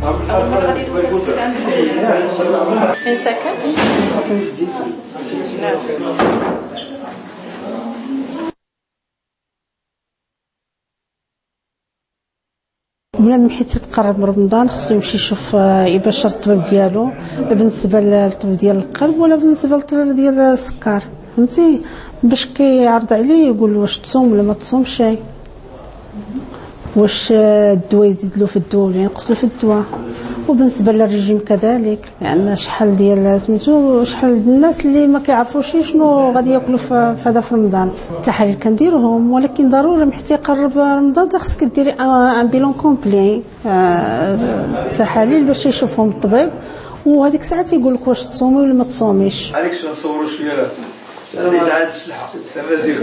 أول مرة غادي ندوز هاد السيد عند فين ساكن؟ ساكن في الزيتون. بنادم حيت تقرب رمضان خصو يمشي يشوف يباشر الطبيب ديالو، لا بالنسبه للطبيب ديال القلب ولا بالنسبه للطبيب ديال السكر، فهمتي، باش كيعرض عليه يقول له واش تصوم ولا ما تصومش، واش الدواء يزيد له في الدواء ولا ينقص له في الدواء. وبالنسبه للرجيم كذلك، لان شحال ديال سميتو شحال الناس اللي ما كيعرفوش شنو غادي ياكلوا في هذا في رمضان. التحاليل كنديرهم، ولكن ضروري حتى يقرب رمضان خصك ديري ان بيلون كومبلي التحاليل باش يشوفهم الطبيب، وهذيك الساعه يقول لك واش تصومي ولا ما تصوميش. عليك شنو نصوروا شويه اللي عاد تشلح التمازيغ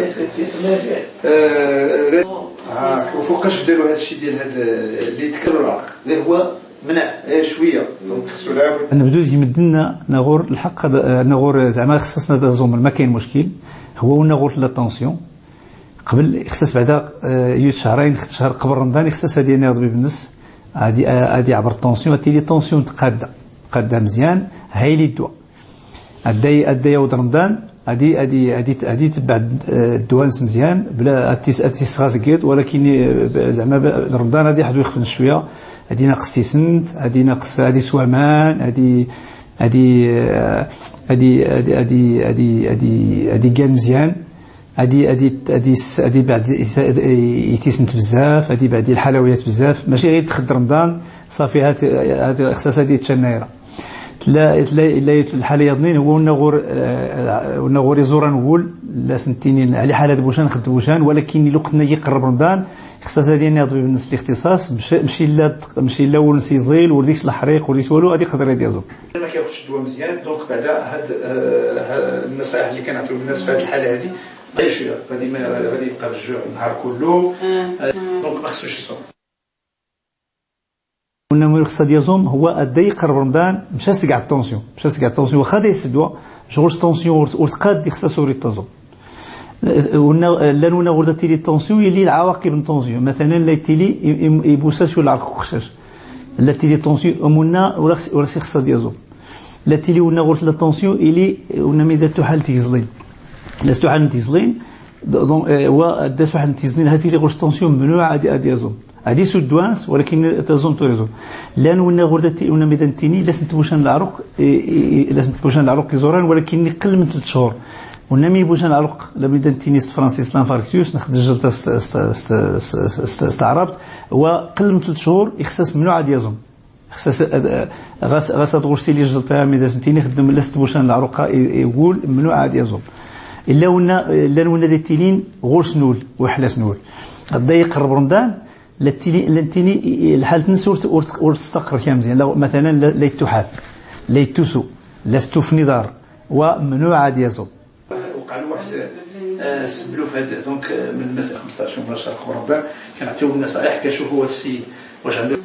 وفوقاش بدالوا هذا الشيء ديال هذا اللي تكرر العرق غير هو منع شويه دونك خصو نعاود نبداو يمد لنا نغور الحق نغور زعما خصنا تزوم ما كاين مشكل هو نغور لا طونسيون قبل خصاص بعدا شهرين شهر قبل رمضان خصاص هذه ناض بالنص هذه عبر الطونسيون تيلي طونسيون تقاده مزيان هايلي الدواء ادي يوض رمضان هذه تبع الدوانس مزيان بلا تيسغازكيد، ولكن زعما رمضان هذه حدو يخفن شويه، هذه ناقص تيسنت، هذه ناقص هذه سوامان، هذه كان مزيان، هذه بعد يتيسنت بزاف، هذه بعد الحلويات بزاف، ماشي غير تخد رمضان صافي هذه خصاص هذه تشنايره. لا الحاله يظنين هو نغور يزور نقول لا سنتيني على حاله بوشان خد بوشان، ولكن لو كنا يقرب رمضان خصها هذه ناض بالنسبه للاختصاص ماشي لا ونسي زيل وديك الحريق وديك والو هذه يقدر يديرو ما كياخذش الدواء مزيان. دونك بعدا هاد النصائح اللي كنعطيو للناس في هذه الحاله هذه غير شويه غادي يبقى بالجوع النهار كله، دونك ما خصوش يصوم. ونمر خصها ديالهم هو ادي يقرب رمضان مشى كاع الطونسيون واخا دايس الدواء جوج طونسيون وتقاد خصها سوري التزوم لانه غرده تيلي الطونسيون يلي العواقب الطونسيون مثلا لا تيلي يبوساش ولا العرق خشاش لا تيلي الطونسيون امنا ولا خصها ديالهم لا تيلي غرده الطونسيون يلي ميداتو حال تيزلين لا تو حال تيزلين دونك هو داسو حال تيزلين هذه اللي غرده الطونسيون ممنوعه ديالهم هذه سودوانس، ولكن تزوم توريزون لان غردتي ميدانتيني لازم تبوشان العروق يزوران، ولكن قل من 3 شهور ونامي يبوشان العروق لا ميدانتيني فرانسيس لانفاركتيوس ناخذ الجلطه استعربت وقل من 3 شهور يخصص ممنوع ديازوم خصص غاس تغوشتي لي الجلطه ميدانتيني خدم لا تبوشان العروق يقول ممنوع ديازوم الا ونا ديتيلين غورس نول وحلاس نول غدا يقرب رمضان لتيني الحالة نسور ورتستقر كان مزيان مثلا ليتو حال ليتو سو لستو في نظار وممنوع ديازوم. وقع له واحد سبلو في هذا دونك من المساء 15 من شهر رمضان كنعطيو النصائح كنشوف هو السيد واش عنده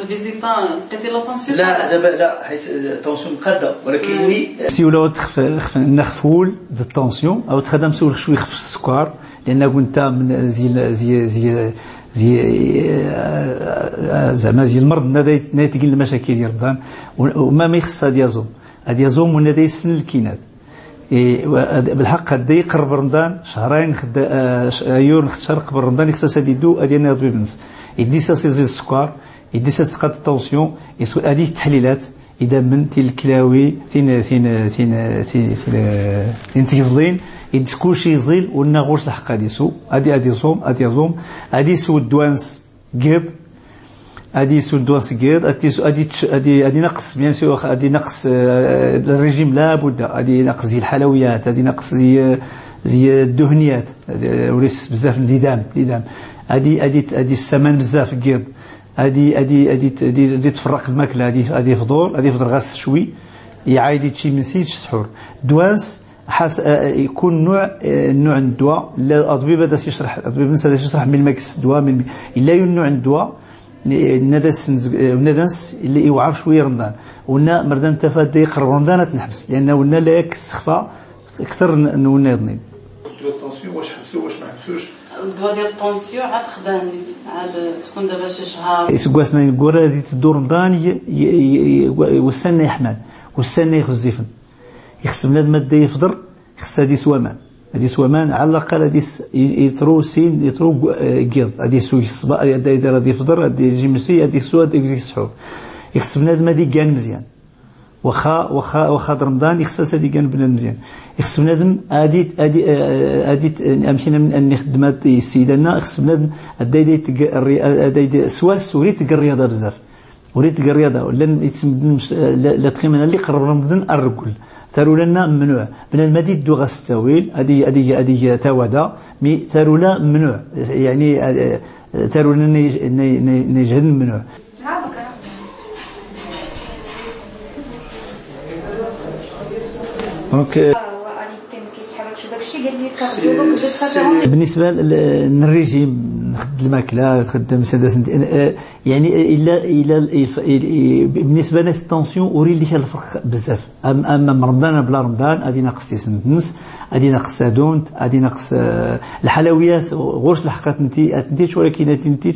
الفيزيطا لقيتي لا طونسيون لا دابا لا حيت الطونسيون قاده ولكن سي ولا نخفول د الطونسيون او تخدم سول شويه خف السكر لان كنت من زعما زي المرض ناتج المشاكل ديال رمضان وما يخصها ديازوم ونا يسن الكينات بالحق هدا يقرب رمضان شهرين يور شهر قبل رمضان يخصها يدو هذه ناض بالنص يدي ساسيزي السكر يدي ساسقات الطونسيون هذه التحليلات اذا من تي الكلاوي تين تيزلين يد كلشي يزيل ونا غورس الحق ديسو هادي صوم هادي سو الدوانس قيض هادي سو الدوانس قيض هادي نقص بيان سور هادي نقص الرجيم لابد هادي نقص زي الحلويات هادي نقص زي الدهنيات وليس بزاف الإدام هادي السمان بزاف قيض هادي تفرق الماكله هادي فطور غاس شوي يعايد شي مسيج سحور دوانس يكون نوع الدواء لا الأطبيب هذا يشرح الأطبيب هذا يشرح من الماكس دواء من إلا ينوع الدواء ندس اللي يوعر شويه رمضان ونا مردان تفاد يقرب رمضان تنحبس لأن ونا لا يستخفى أكثر ونا يضنين الطونسيون واش حبسوا واش ما حبسوش الدواء ديال الطونسيون عاد خدام عاد تكون دابا شي شهر سكواسنا يقول هذه تدور رمضان والسنه يحمل والسنه يخز يفن يخص بنادم ماده يفطر خص هذه سوامان هذه سوامان على الاقل هذه يطرو سين يطرو قيض هذه سوي الصباح يدير هذه يفطر هذه يجي مسي هذه سواد هذه السحور يخص بنادم هذه كان مزيان واخا رمضان يخص هذه كان بنادم مزيان يخص بنادم هذه امكنه من ان خدمات السيدنا يخص بنادم هذه سوال سوري تلقى الرياضه بزاف وريت تلقى الرياضه ولا يتسمى لا تخيمنا اللي قرب رمضان الرجل تارو لنا ممنوع من المدي دو غستاويل هذه توادا مي تارو لا ممنوع يعني تارو لنا نجهد ممنوع دونك بالنسبه للريجيم نخدم الماكله نخدم سداس يعني الا بالنسبه للطونسيون اريد لك الفرق بزاف اما رمضان بلا رمضان غادي ناقص تيسنس غادي ناقص دونت غادي ناقص الحلويات غورس الحقات انت ولكن انت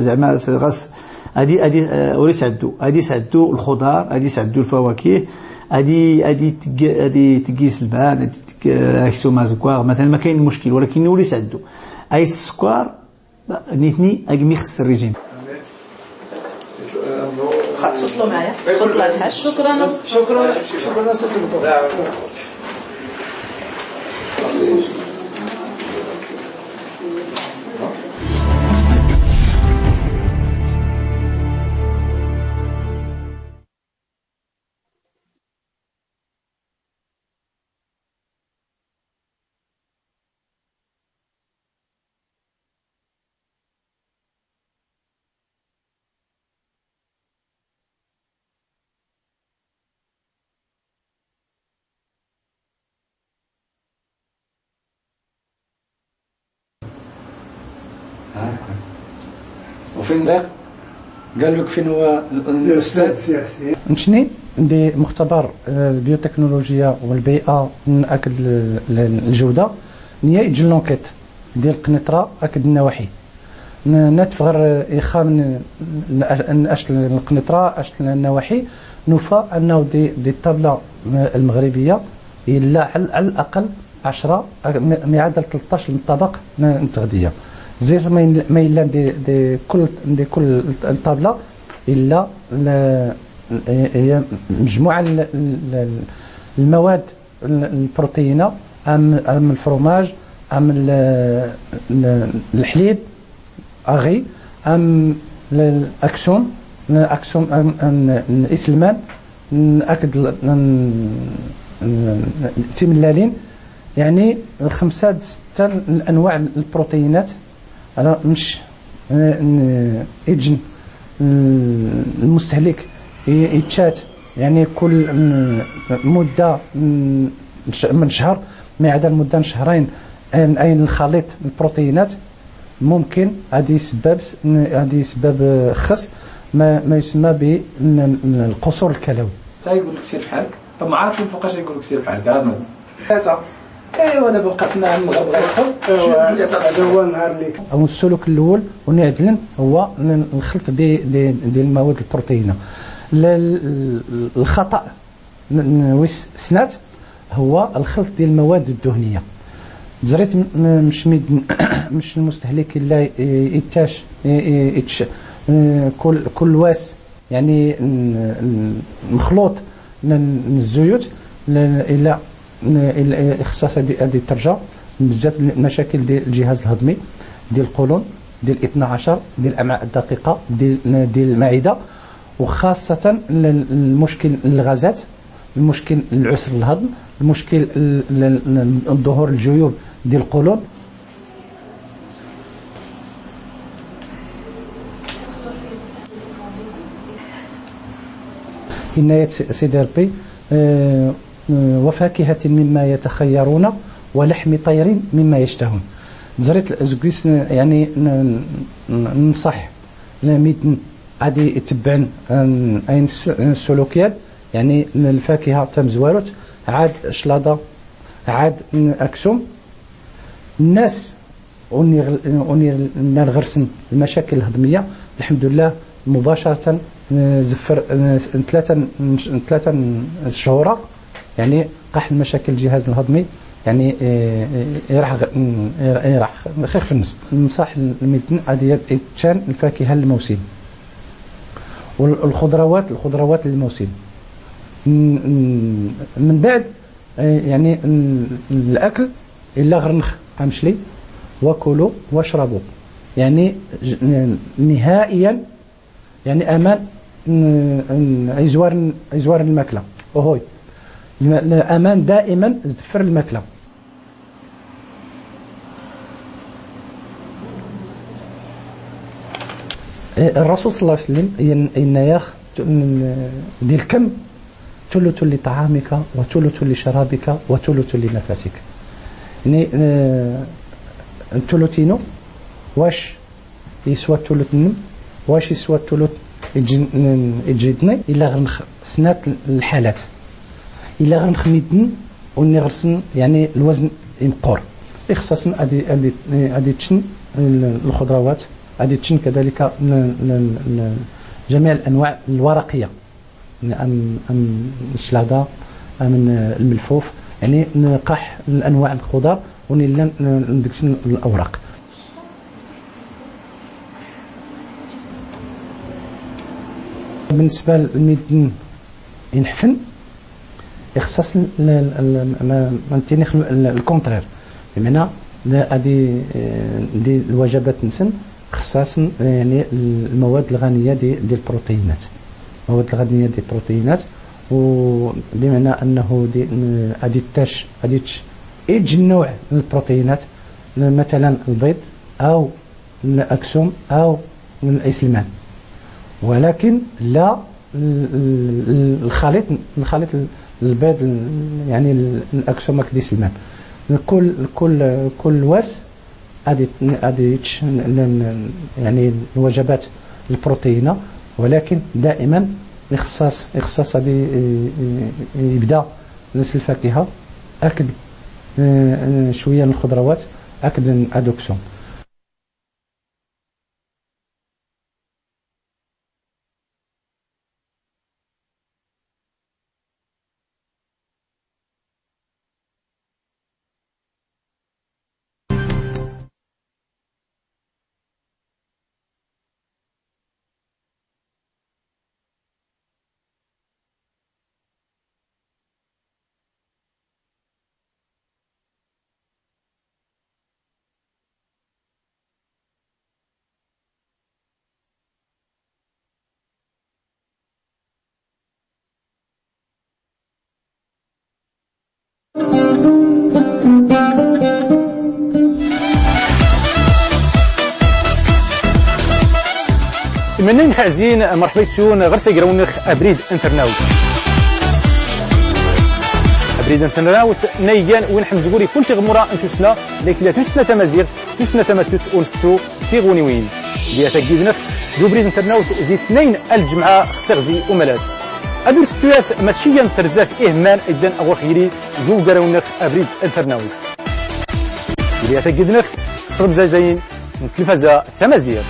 زعما غاس غادي وريس عدو غادي يسعدوا الخضار غادي يسعدوا الفواكه هادي تقيس البان هادي اكسو مازكوار مثلا ما كاين مشكل ولكن نولي يسعدوا اي السكر نيتني اكمي خص الريجيم صوتلو معايا صوت لا الحاج شكرا وفين راق قال لك فين هو الاستاذ السياسي نشني ندي مختبر البيوتكنولوجيا والبيئه ناكد الجوده نيا يجي لونكيت ديال القنيطره اكد النواحي نتفغر اخا اشت القنيطره اشت النواحي نوفى انه دي الطابله المغربيه الا على الاقل 10 ما يعادل 13 طبق تغذيه زير ما الا دي كل الطابله الا هي مجموعه المواد البروتينه ام الفرماج ام الحليب اغي ام الاكسوم الاسلمان ناكد تيملالين يعني 5 6 انواع البروتينات على مش يجن المستهلك يتشات يعني كل مده من شهر ما يعادل مده شهرين اين الخليط البروتينات ممكن هذه سبب خص ما يسمى بالقصور الكلوي. تا يقول لك سير بحالك ما عارفين فوقاش يقول لك سير بحالك هاد ثلاثه ايوا دابا بقاتنا المغرب هذا هو النهار اللي او السلوك الاول ونعدلن هو الخلط ديال المواد البروتينه. الخطا ويس سنات هو الخلط ديال المواد الدهنيه. زريت مش المستهلك الا يتاش كل واس يعني مخلوط من الزيوت الى اخصاص هذه ترجع بزاف المشاكل ديال الجهاز الهضمي ديال القولون ديال 12 ديال الامعاء الدقيقه ديال المعده وخاصه المشكل الغازات المشكل العسر الهضم المشكل ظهور الجيوب ديال القولون. إن سيدي ربي وفاكهة مما يتخيرون ولحم طير مما يشتهون. زريت زكيس يعني ننصح لميدن غادي يتبعن اين السلوكيات يعني الفاكهه تم زوارت عاد شلاضه عاد اكسوم الناس ونغرسن المشاكل الهضميه الحمد لله مباشره زفر 3 شهور يعني قاح المشاكل الجهاز الهضمي يعني راح خير في النص. ننصح الميتين غادي يتشان الفاكهه الموسم والخضروات الموسم. من بعد يعني الاكل الا غرنخ امشلي وكلوا واشربوا يعني نهائيا يعني امان ازوار الماكله وهوي الامان دائما زدفر الماكله. الرسول صلى الله عليه وسلم ينياخ ديال الكم ثلث لطعامك وثلث لشرابك وثلث لنفسك. يعني الثلثينو واش يسوى ثلث النم واش يسوى ثلث الجدني الا غنخ سنات الحالات الا غنخ ميدن وني غرسن يعني الوزن يمقور خصاصا ادي تشن الخضروات ادي تشن كذلك جميع الانواع الورقيه من الشلاضه من الملفوف يعني نقح الانواع الخضار ونلا ندكسن الاوراق. بالنسبه للميدن ينحفن يخصص الكونترير بمعنى هذه دي الوجبات نسن خصاصا يعني المواد الغنيه ديال البروتينات المواد الغنيه ديال البروتينات وبمعنى انه غادي تاش ايج نوع من البروتينات مثلا البيض او الاكسوم او الاسلمان ولكن لا الخليط البيض يعني الاكسوم ديال السلمان كل واس هذه يعني الوجبات البروتينه ولكن دائما اخصاص هذه يبدا نسل الفاكهه اكد شويه من الخضروات اكد ادوكسوم. من حزين مرحبا يسون غرسي يقراونخ ابريد انترناوت ابريد انترناوت نيجان وين حمزقوري كل تغمرة انتوسنا لكن لا تنسنا تمازيغ تنسنا تمتت ونفتو في غونيوين ديال تاكيدنخ دو بريد انترناوت زيد 2 الجمعة تغزي وملاس ابريد التوياث ماشيا ترزاف اهمان اذن اغور خيري دو قراونخ ابريد انترناوت ديال تاكيدنخ صرب زايزين تلفزة ثمازيغ.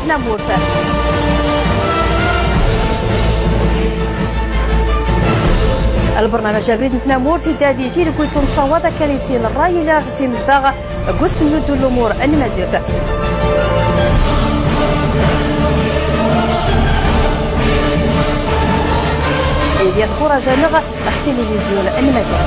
نمورته البرنامج أبريد نتنامور في داديتي لكويتو مصوضة كاليسين الراي إلى غسي مصداغ قسم ندو الأمور النمازيغ إذا تخرج نغ التلفزيون النمازيغ.